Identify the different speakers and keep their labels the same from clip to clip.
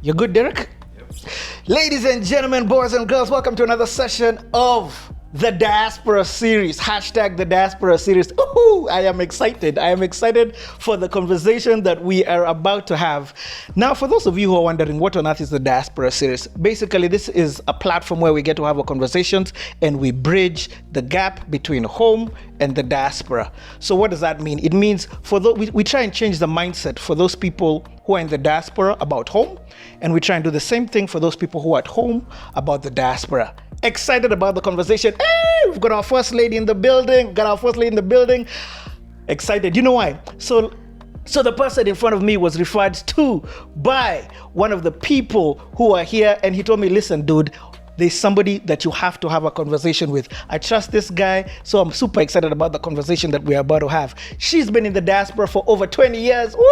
Speaker 1: You're good, Derek?
Speaker 2: Yep.
Speaker 1: Ladies and gentlemen, boys and girls, welcome to another session of the Diaspora series. Hashtag the Diaspora series. Ooh, I am excited. I am excited for the conversation that we are about to have. Now, for those of you who are wondering what on earth is the Diaspora series, basically this is a platform where we get to have our conversations and we bridge the gap between home and the diaspora. So what does that mean? It means for we try and change the mindset for those people who are in the diaspora about home, and we try and do the same thing for those people who are at home about the diaspora. Excited about the conversation. Hey, we've got our first lady in the building. Excited. You know why? So the person in front of me was referred to by one of the people who are here, and he told me, listen, dude, there's somebody that you have to have a conversation with. I trust this guy, so I'm super excited about the conversation that we're about to have. She's been in the diaspora for over 20 years. Woo!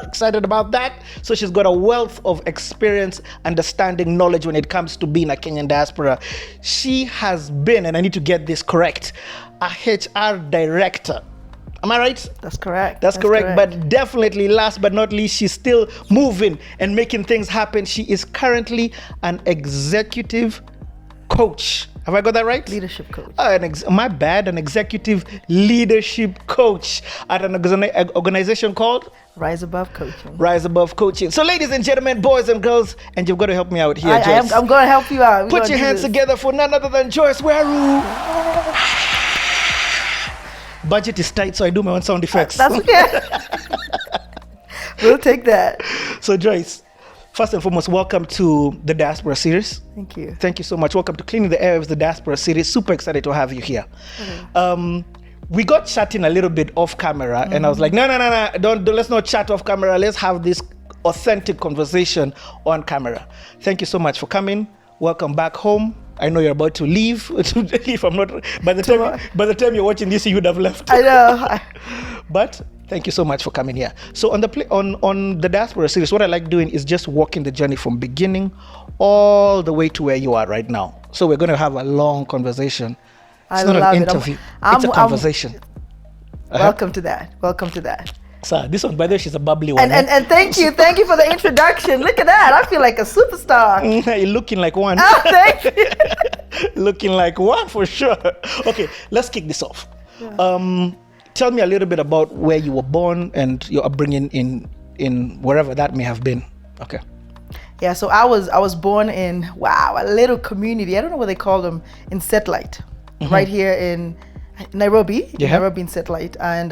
Speaker 1: Excited about that. So she's got a wealth of experience, understanding, knowledge when it comes to being a Kenyan diaspora. She has been, and I need to get this correct, a HR director. Am I right?
Speaker 3: That's correct.
Speaker 1: That's correct. But definitely, last but not least, she's still moving and making things happen. She is currently an executive coach. Have I got that right?
Speaker 3: Leadership coach.
Speaker 1: My bad. An executive leadership coach at an organization called
Speaker 3: Rise Above Coaching.
Speaker 1: Rise Above Coaching. So, ladies and gentlemen, boys and girls, and you've got to help me out here, Joyce.
Speaker 3: I'm going to help you out.
Speaker 1: Put your hands together for none other than Joyce Weru. Budget is tight, so I do my own sound effects.
Speaker 3: That's okay. We'll take that.
Speaker 1: So, Joyce, first and foremost, welcome to the Diaspora series.
Speaker 3: Thank you.
Speaker 1: Thank you so much. Welcome to Cleaning the Airwaves, the Diaspora series. Super excited to have you here. Mm-hmm. We got chatting a little bit off camera, and I was like, no, don't let's not chat off camera. Let's have this authentic conversation on camera. Thank you so much for coming. Welcome back home. I know you're about to leave. If I'm not, by the time you're watching this, you would have left.
Speaker 3: I know.
Speaker 1: But thank you so much for coming here. So on the Diaspora series, what I like doing is just walking the journey from beginning all the way to where you are right now. So we're going to have a long conversation. It's not an interview. It's a conversation.
Speaker 3: Welcome to that.
Speaker 1: So this one, by the way, she's a bubbly one.
Speaker 3: And thank you for the introduction. Look at that. I feel like a superstar.
Speaker 1: You're looking like one.
Speaker 3: Oh, thank you.
Speaker 1: Looking like one for sure. Okay, let's kick this off. Yeah. Tell me a little bit about where you were born and your upbringing in wherever that may have been. Okay.
Speaker 3: Yeah, so I was born in a little community. I don't know what they call them, in Satellite, right here in Nairobi.
Speaker 1: Yeah.
Speaker 3: Nairobi in Satellite, and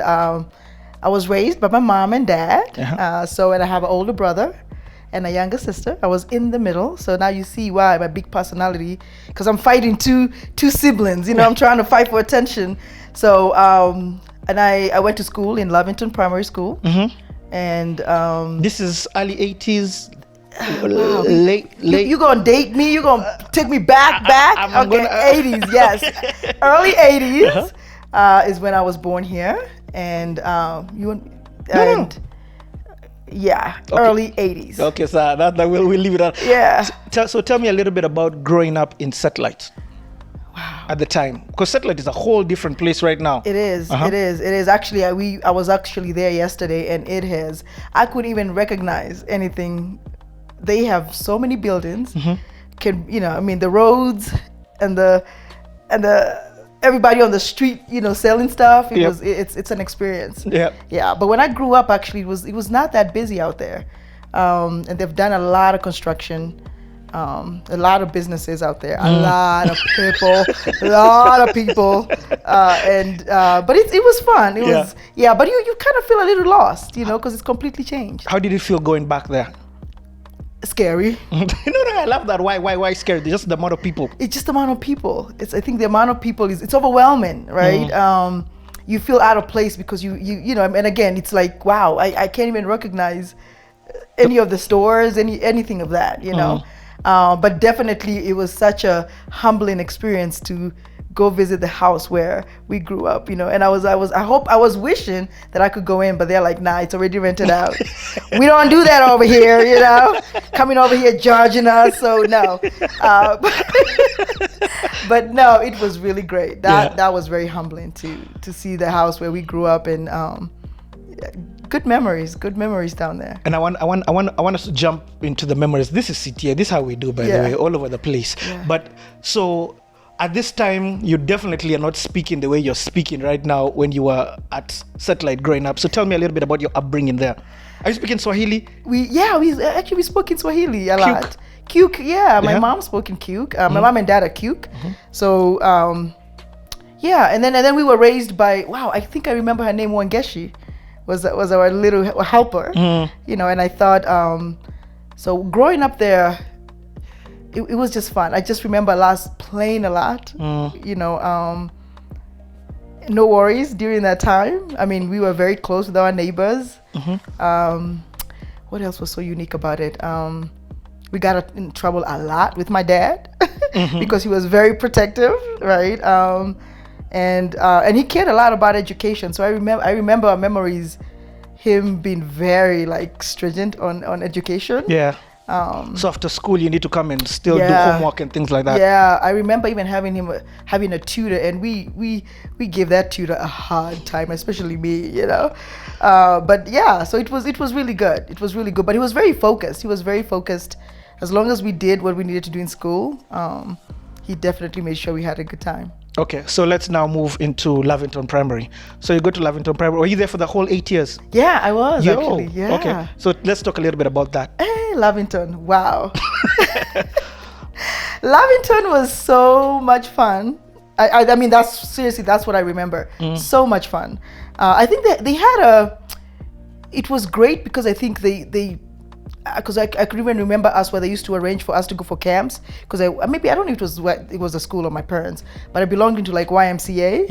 Speaker 3: I was raised by my mom and dad. And I have an older brother and a younger sister. I was in the middle. So now you see why my big personality, because I'm fighting two siblings. I'm trying to fight for attention. So and I went to school in Lavington Primary School. And
Speaker 1: this is early 80s.
Speaker 3: Wow.
Speaker 1: Late.
Speaker 3: You gonna date me? You gonna take me back? Okay, 80s, yes. Early 80s is when I was born here. And
Speaker 1: okay.
Speaker 3: Early 80s.
Speaker 1: Okay, so that we'll leave it at.
Speaker 3: Yeah.
Speaker 1: So tell me a little bit about growing up in Satellite.
Speaker 3: Wow.
Speaker 1: At the time, because Satellite is a whole different place right now.
Speaker 3: It is. It is. Actually, I was actually there yesterday, and I couldn't even recognize anything. They have so many buildings. The roads and the everybody on the street, selling stuff. It's an experience. Yeah. But when I grew up, actually, it was not that busy out there, and they've done a lot of construction, a lot of businesses out there, a lot of people, but it was fun. But you kind of feel a little lost, because it's completely changed.
Speaker 1: How did it feel going back there?
Speaker 3: Scary.
Speaker 1: No, I love that. Why scary? Just the amount of people.
Speaker 3: It's just the amount of people. I think the amount of people it's overwhelming, right? You feel out of place because you and again, it's like, wow, I can't even recognize any of the stores, anything of that, But definitely it was such a humbling experience to go visit the house where we grew up, and I was wishing that I could go in, but they're like, nah, it's already rented out. We don't do that over here, coming over here judging us. So no, but no, it was really great. That was very humbling to see the house where we grew up, and Good memories down there.
Speaker 1: And I want us to jump into the memories. This is CTA. This is how we do, by the way, all over the place.
Speaker 3: Yeah.
Speaker 1: But so at this time, you definitely are not speaking the way you're speaking right now when you were at Satellite growing up. So tell me a little bit about your upbringing there. Are you speaking Swahili?
Speaker 3: We spoke in Swahili a lot. Kyuk, yeah. My mom spoke in Kyuk. My mom and dad are Kyuk. So and then we were raised by, I think I remember her name, Wangeshi, was our little helper. And I thought, so growing up there, it was just fun. I just remember playing a lot. No worries during that time. I mean, we were very close with our neighbors. What else was so unique about it? We got in trouble a lot with my dad because he was very protective, right? And he cared a lot about education. So I remember our memories, him being very stringent on education.
Speaker 1: Yeah. So after school, you need to come and still do homework and things like that.
Speaker 3: Yeah, I remember even having a tutor, and we gave that tutor a hard time, especially me, But yeah, so it was really good. It was really good, but he was very focused. As long as we did what we needed to do in school, he definitely made sure we had a good time.
Speaker 1: Okay, so let's now move into Lavington Primary. So you go to Lavington Primary. Were you there for the whole 8 years?
Speaker 3: Yeah, I was actually. Yeah.
Speaker 1: Okay, so let's talk a little bit about that.
Speaker 3: Hey, Lavington! Wow. Lavington was so much fun. I mean, that's what I remember. So much fun. I think they had it was great because I think because I could even remember where they used to arrange for us to go for camps, because I don't know if it was a school or my parents, but I belonged into YMCA.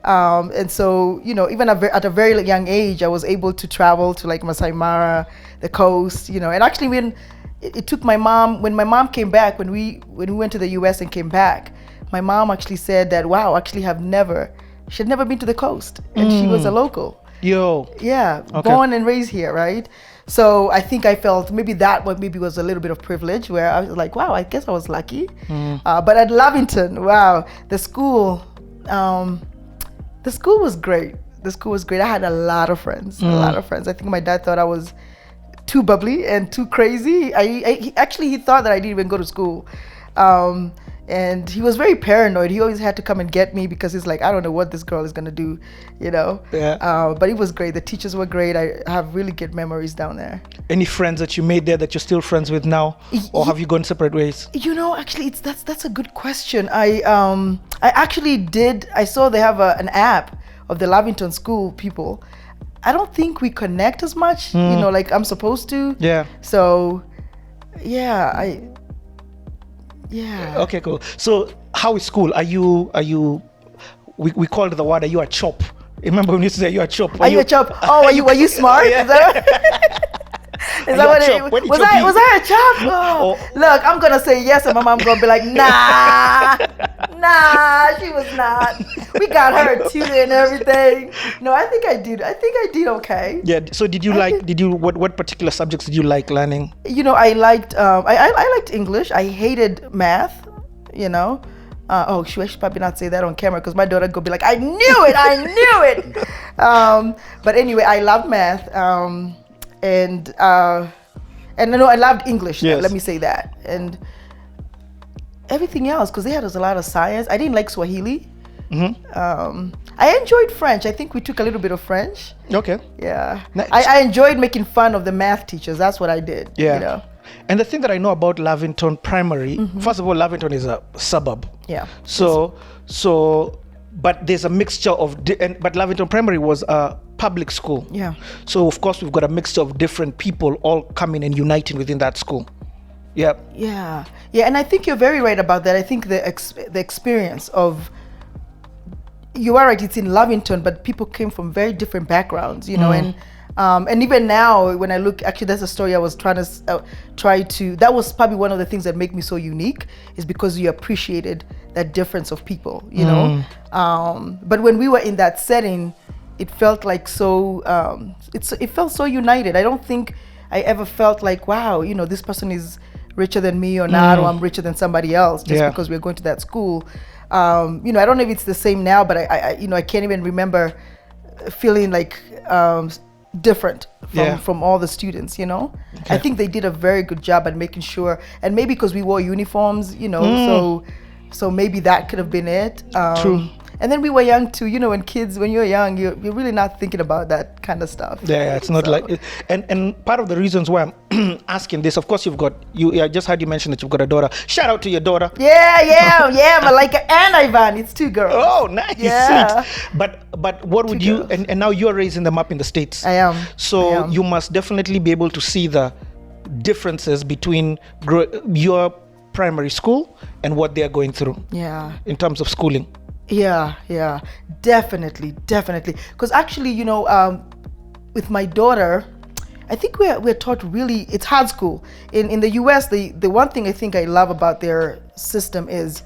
Speaker 3: And so, even at a very young age, I was able to travel to Masai Mara, the coast, and actually when it took my mom, when my mom came back, when we went to the US and came back, my mom actually said that, she had never been to the coast, and she was a local. Yeah, okay. Born and raised here, right? So I think I felt maybe was a little bit of privilege, where I was like, I guess I was lucky. But at Lavington, the school was great. I had a lot of friends. I think my dad thought I was too bubbly and too crazy. He thought that I didn't even go to school. And he was very paranoid. He always had to come and get me because he's like, I don't know what this girl is going to do, Yeah. But it was great. The teachers were great. I have really good memories down there. Any friends that you made there that you're still friends with now? Or have you gone separate ways? Actually, that's a good question. I actually did. I saw they have an app of the Lavington School people. I don't think we connect as much, like I'm supposed to. Yeah. So, yeah, Yeah. Okay, cool. So how is school? Are you we called the word, are you a chop? Remember when we used to say you're a chop? Are you a chop? Oh, were you smart? Yeah. Is that what it was? Was I a chop? Oh. Look, I'm gonna say yes, and my mom gonna be like, nah, she was not. We got her a tutor and everything. No, I think I did okay. Yeah. So what particular subjects did you like learning? I liked I liked English. I hated math. She should probably not say that on camera because my daughter could be like, I knew it. But anyway, I loved math. And I loved English. Yes. Let me say that. And everything else, because they had us a lot of science. I didn't like Swahili. I enjoyed French. I think we took a little bit of French. Okay. Yeah. Nice. I enjoyed making fun of the math teachers. That's what I did. Yeah. And the thing that I know about Lavington Primary, first of all, Lavington is a suburb. Yeah. But there's a mixture of, but Lavington Primary was a public school. Yeah. So of course we've got a mixture of different people all coming and uniting within that school. Yeah. Yeah. Yeah, and I think you're very right about that. I think the experience of, you are right, it's in Lavington, but people came from very different backgrounds, and even now when I look, actually that's a story I was trying to that was probably one of the things that make me so unique, is because you appreciated that difference of people, but when we were in that setting, it felt like it felt so united. I don't think I ever felt like, wow, this person is richer than me or not, or I'm richer than somebody else just because we're going to that school. I don't know if it's the same now, but I can't even remember feeling like different
Speaker 1: Yeah.
Speaker 3: from all the students, you know.
Speaker 1: Okay.
Speaker 3: I think they did a very good job at making sure, and maybe because we wore uniforms, you know, so maybe that could have been it.
Speaker 1: True.
Speaker 3: And then we were young too, you know. When you're young, you're really not thinking about that kind of stuff.
Speaker 1: Yeah, it's not
Speaker 3: So-
Speaker 1: like, and part of the reasons why I'm asking this, of course, I just heard you mention that you've got a daughter. Shout out to your daughter.
Speaker 3: Yeah, Malika and Ivan. It's 2 girls.
Speaker 1: Oh, nice.
Speaker 3: Yeah.
Speaker 1: Sweet. But what would you,
Speaker 3: girls.
Speaker 1: and now you're raising them up in the States.
Speaker 3: I am.
Speaker 1: So
Speaker 3: I am.
Speaker 1: you must definitely be able to see the differences between your primary school and what they're going through
Speaker 3: Yeah.
Speaker 1: in terms of schooling.
Speaker 3: Yeah, definitely. Because actually, you know, with my daughter, I think we're taught really, it's hard school. In the US, the one thing I think I love about their system is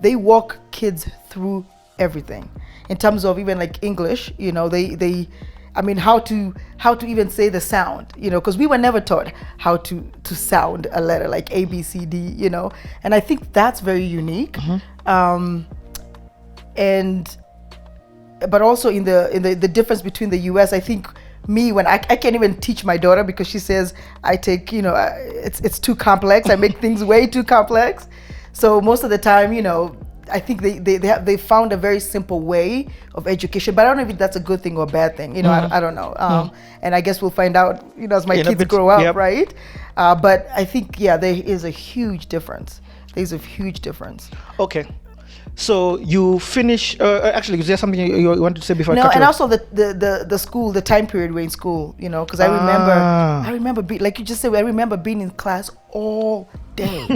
Speaker 3: they walk kids through everything. In terms of even like English, you know, I mean, how to even say the sound, you know, because we were never taught how to sound a letter like A, B, C, D, you know, and I think that's very unique. But also in the difference between the US, I think when I can't even teach my daughter because she says I take, you know, it's too complex. I make things way too complex. So most of the time, you know, I think they found a very simple way of education, but I don't know if that's a good thing or a bad thing. You know, I don't know. And I guess we'll find out, you know, as my kids grow up, right? But I think, there is a huge difference. There's a huge difference.
Speaker 1: Okay. So you finish. Actually, is there something you wanted to say before?
Speaker 3: No,
Speaker 1: I cut
Speaker 3: and
Speaker 1: you off?
Speaker 3: also the school, the time period we're in school. You know, because I remember being, like you just said, I remember being in class all day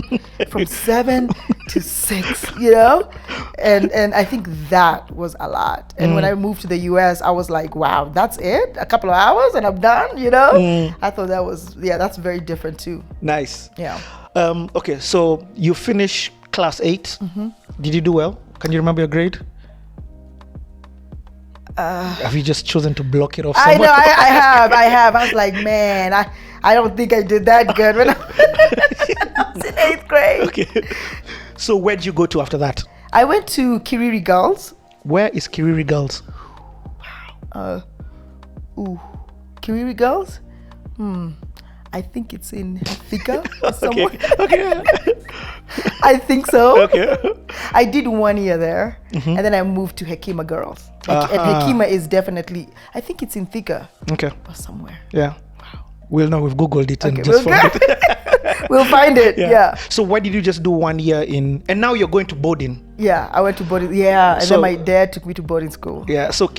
Speaker 3: from 7 to 6. You know, and I think that was a lot. And when I moved to the US, I was like, wow, that's it? A couple of hours and I'm done. You know, I thought that was that's very different too.
Speaker 1: Nice.
Speaker 3: Yeah.
Speaker 1: Okay, so you finish class 8. Did you do well? Can you remember your grade? Have you just chosen to block it off
Speaker 3: I
Speaker 1: somewhere?
Speaker 3: know, I have. I was like, man, I don't think I did that good when I was in 8th grade.
Speaker 1: Okay. So where did you go to after that?
Speaker 3: I went to Kiriri Girls.
Speaker 1: Where is Kiriri Girls?
Speaker 3: Kiriri Girls? I think it's in Thika somewhere.
Speaker 1: Okay.
Speaker 3: I think so.
Speaker 1: Okay.
Speaker 3: I did 1 year there, and then I moved to Hekima Girls. And Hekima is definitely, I think it's in Thika
Speaker 1: Okay.
Speaker 3: or somewhere.
Speaker 1: Yeah.
Speaker 3: Wow.
Speaker 1: We'll know we've Googled it and
Speaker 3: Okay,
Speaker 1: just
Speaker 3: we'll
Speaker 1: found it.
Speaker 3: We'll find it. Yeah.
Speaker 1: So why did you just do 1 year in, and now you're going to boarding?
Speaker 3: Yeah, I went to boarding. Yeah, and
Speaker 1: So-
Speaker 3: then my dad took me to boarding school.
Speaker 1: Yeah. So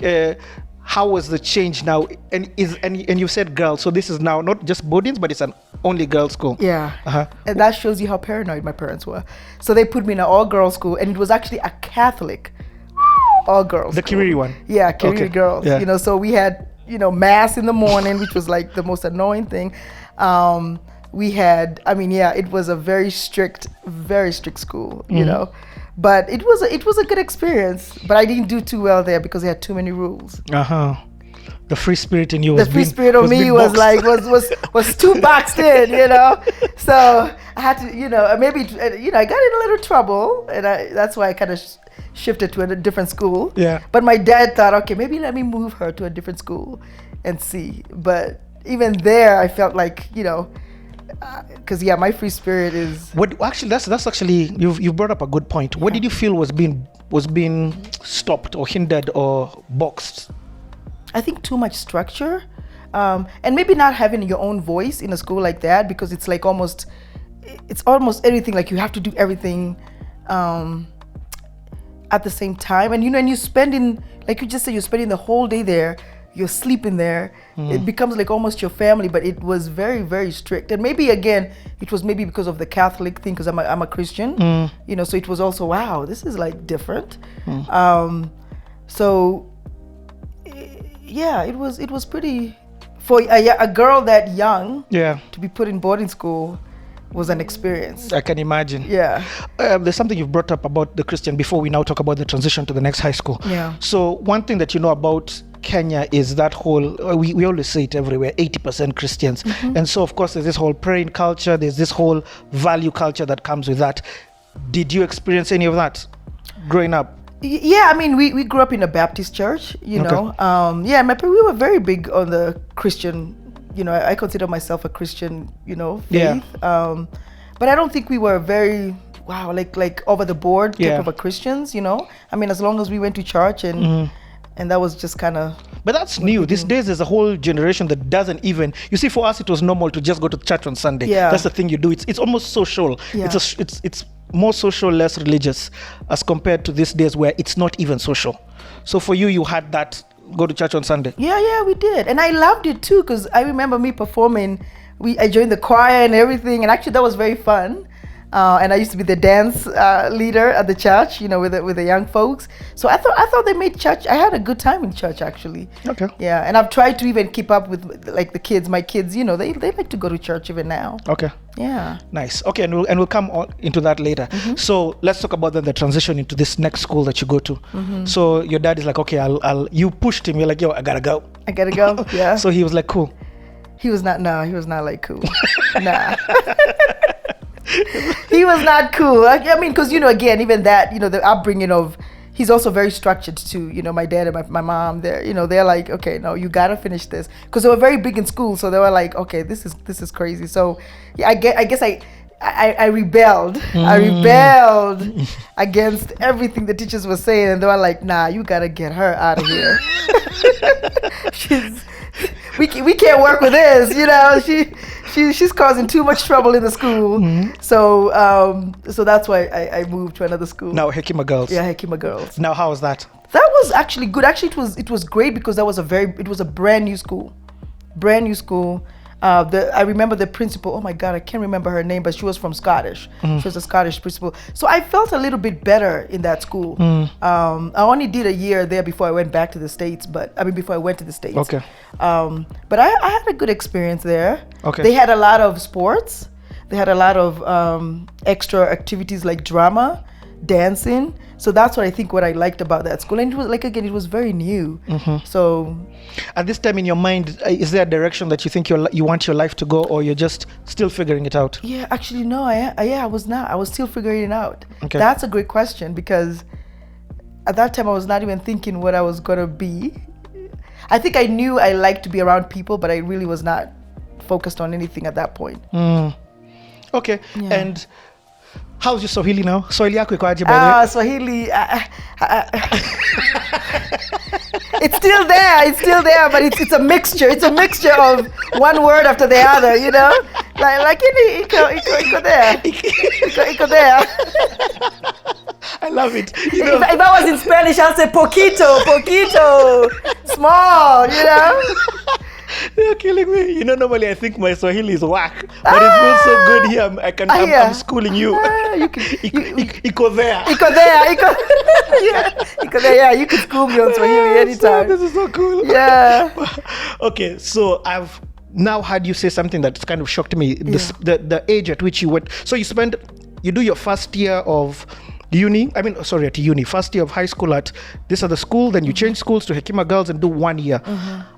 Speaker 1: how was the change now? And you said girls, so this is now not just boardings, but it's an only girls school.
Speaker 3: Yeah.
Speaker 1: Uh-huh.
Speaker 3: And that shows you how paranoid my parents were. So they put me in an all-girls school, and it was actually a Catholic all-girls
Speaker 1: The
Speaker 3: school.
Speaker 1: Kiriri one.
Speaker 3: Yeah, Kiriri
Speaker 1: Okay.
Speaker 3: Girls.
Speaker 1: Yeah.
Speaker 3: You know, so we had, you know, mass in the morning, which was like the most annoying thing. We had, it was a very strict school, you know. But it was a good experience. But I didn't do too well there because they had too many rules.
Speaker 1: The free spirit in you was
Speaker 3: The free
Speaker 1: being,
Speaker 3: spirit of me
Speaker 1: being
Speaker 3: was
Speaker 1: boxed.
Speaker 3: like was too boxed in, you know. So I had to, you know, maybe I got in a little trouble, and that's why I kind of shifted to a different school.
Speaker 1: Yeah.
Speaker 3: But my dad thought, okay, maybe let me move her to a different school and see. But even there, I felt like, you know, because my free spirit is.
Speaker 1: What actually? That's actually you've brought up a good point. What did you feel was being stopped or hindered or boxed?
Speaker 3: I think too much structure, and maybe not having your own voice in a school like that, because it's like almost everything. Like you have to do everything at the same time, and you know, and you're spending, like you just said, you're spending the whole day there. You're sleeping there. It becomes like almost your family, but it was very, very strict. And maybe again, it was maybe because of the Catholic thing, because I'm a Christian, you know. So it was also, wow, this is like different. So yeah, it was pretty, for a girl that young, to be put in boarding school was an experience.
Speaker 1: I can imagine.
Speaker 3: Yeah.
Speaker 1: There's something you've brought up about the Christian before we now talk about the transition to the next high school.
Speaker 3: Yeah.
Speaker 1: So one thing that you know about Kenya is that whole, we always say it everywhere, 80% Christians. And so of course there's this whole praying culture, there's this whole value culture that comes with that. Did you experience any of that growing up?
Speaker 3: Yeah, I mean, we grew up in a Baptist church, you know. Yeah, we were very big on the Christian, you know, I consider myself a Christian, you know, faith.
Speaker 1: Yeah.
Speaker 3: But I don't think we were very, like over the board type of a Christians, you know. I mean, as long as we went to church and that was just kind of.
Speaker 1: But that's new. These days, there's a whole generation that doesn't even. You see, for us, it was normal to just go to church on Sunday.
Speaker 3: Yeah.
Speaker 1: That's the thing you do. It's almost social.
Speaker 3: Yeah.
Speaker 1: It's more social, less religious, as compared to these days where it's not even social. So for you, you had that go to church on Sunday.
Speaker 3: Yeah, we did, and I loved it too because I remember me performing. I joined the choir and everything, and actually that was very fun. And I used to be the dance leader at the church, you know, with the young folks. So I thought they made church. I had a good time in church, actually.
Speaker 1: Okay.
Speaker 3: Yeah, and I've tried to even keep up with like the kids. My kids, you know, they like to go to church even now.
Speaker 1: Okay.
Speaker 3: Yeah.
Speaker 1: Nice. Okay, and we'll come on into that later. So let's talk about then the transition into this next school that you go to. So your dad is like, okay, you pushed him. You're like, yo, I gotta go.
Speaker 3: Yeah.
Speaker 1: So he was like, cool.
Speaker 3: He was not like cool. Nah. He was not cool. I mean, because, you know, again, even that, you know, the upbringing of, he's also very structured too. You know, my dad and my mom, they're like, okay, no, you gotta finish this, because they were very big in school. So they were like, okay, this is crazy. So yeah, I guess I rebelled. I rebelled against everything the teachers were saying, and they were like, nah, you gotta get her out of here. We can't work with this, you know. She's causing too much trouble in the school. So that's why I moved to another school.
Speaker 1: Now Hekima Girls.
Speaker 3: Yeah, Hekima Girls.
Speaker 1: Now how was that?
Speaker 3: That was actually good. Actually, it was great because it was a brand new school. I remember the principal. Oh my God, I can't remember her name, but she was from Scottish. She was a Scottish principal. So I felt a little bit better in that school. I only did a year there before I went back to the States. Before I went to the States.
Speaker 1: Okay.
Speaker 3: But I had a good experience there.
Speaker 1: Okay.
Speaker 3: They had a lot of sports. They had a lot of extra activities like drama, dancing. So that's what I liked about that school. And it was like, again, it was very new. So
Speaker 1: at this time in your mind, is there a direction that you think you want your life to go, or you're just still figuring it out?
Speaker 3: Yeah, actually, no, I was not. I was still figuring it out.
Speaker 1: Okay.
Speaker 3: That's a great question, because at that time I was not even thinking what I was going to be. I think I knew I liked to be around people, but I really was not focused on anything at that point.
Speaker 1: Okay.
Speaker 3: Yeah.
Speaker 1: And how's your Swahili now? Swahili yako iko aje, by the way?
Speaker 3: Swahili. It's still there, but it's a mixture. It's a mixture of one word after the other, you know? Like iko there. Iko there.
Speaker 1: I love it. You
Speaker 3: If
Speaker 1: know,
Speaker 3: I was in Spanish, I'll say poquito, small, you know?
Speaker 1: you're killing me. You know, normally I think my Swahili is whack, but it feels so good here. I'm schooling you. Iko there.
Speaker 3: Yeah, you can school me on Swahili anytime.
Speaker 1: This is so cool.
Speaker 3: Yeah.
Speaker 1: Okay, so I've now heard you say something that kind of shocked me. The age at which you went. So you do your first year of first year of high school at this other school, then you change schools to Hekima Girls and do 1 year.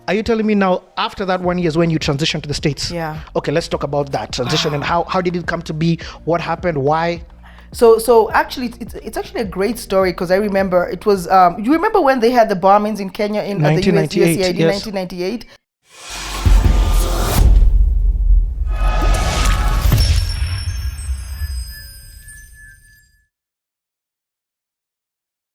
Speaker 1: Are you telling me now after that 1 year is when you transition to the States?
Speaker 3: Yeah.
Speaker 1: Okay, let's talk about that transition and how did it come to be? What happened? Why?
Speaker 3: So actually, it's actually a great story, because I remember it was. You remember when they had the bombings in Kenya at the USAID in 1998?